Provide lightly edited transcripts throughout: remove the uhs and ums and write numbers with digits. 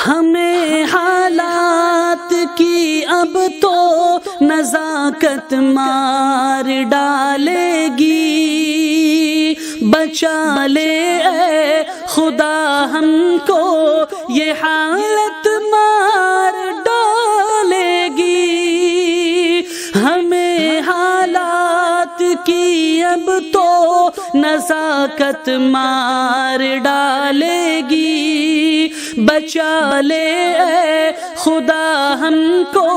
ہمیں حالات کی اب تو نزاکت مار ڈالے گی، بچا لے اے خدا ہم کو یہ حالت مار ڈالے گی، ہمیں حالات کی اب تو نزاکت مار ڈالے گی، بچا لے اے خدا ہم کو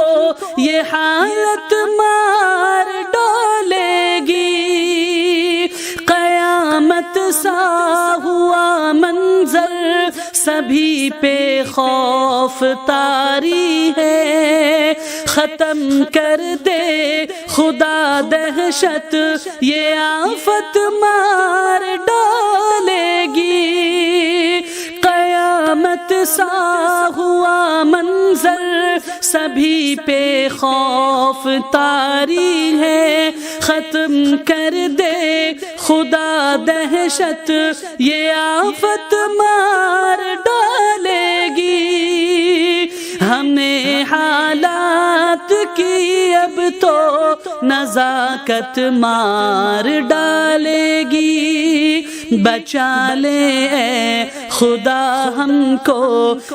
یہ حالت مار ڈالے گی، قیامت سا ہوا منظر سبھی پہ خوف طاری ہے، ختم کر دے خدا دہشت یہ آفت مار ڈالے گی، قیامت سا ہوا منظر سبھی پہ خوف طاری ہے، ختم کر دے خدا دہشت یہ آفت مار ڈالے گی، ہمیں حالات کی اب تو نزاکت مار ڈالے گی، بچا لے اے خدا ہم کو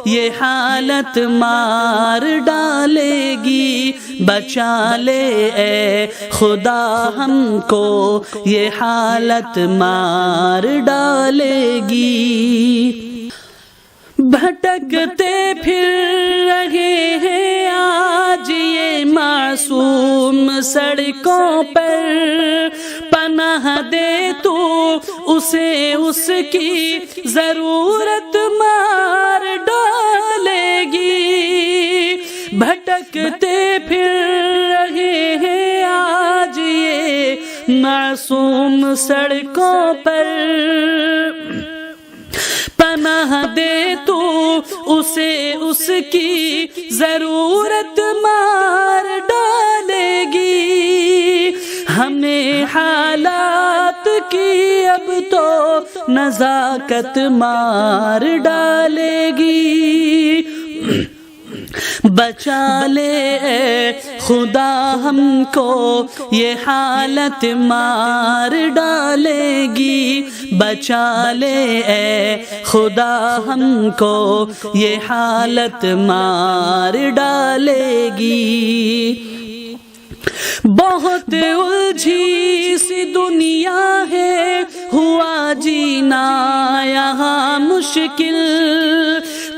یہ حالت مار ڈالے گی، بچا لے اے خدا ہم کو یہ حالت مار ڈالے گی، بھٹکتے پھر رہے ہیں آج یہ معصوم سڑکوں پر، پناہ دے تو اسے اس کی ضرورت مار ڈالے گی، بھٹکتے پھر رہے ہیں آج یہ معصوم سڑکوں پر، پناہ دے تو اسے اس کی ضرورت مار ڈالے گی، ہمیں حالات کی اب تو نزاکت مار ڈالے گی، بچا لے اے خدا ہم کو یہ حالت مار ڈالے گی، بچا لے اے خدا ہم کو یہ حالت مار ڈالے گی، بہت الجھی سی دنیا ہے ہوا جینا یہاں مشکل،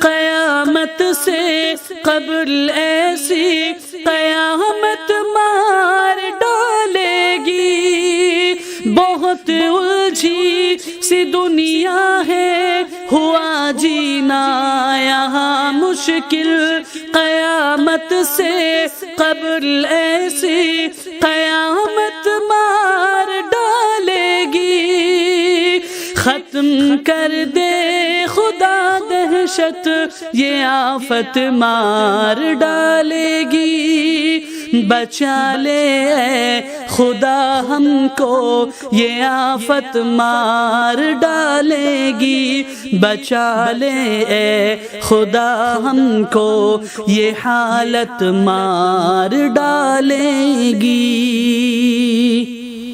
قیامت سے قبل ایسی قیامت مار ڈالے گی، بہت الجھی سی دنیا ہے ہوا جینا یہاں مشکل، قیامت سے قبل ایسی قیامت مار ڈالے گی، ختم کر دے خدا دہشت یہ آفت مار ڈالے گی، بچا لے اے خدا ہم کو یہ آفت مار ڈالے گی، بچا لے اے خدا ہم کو یہ حالت مار ڈالے گی۔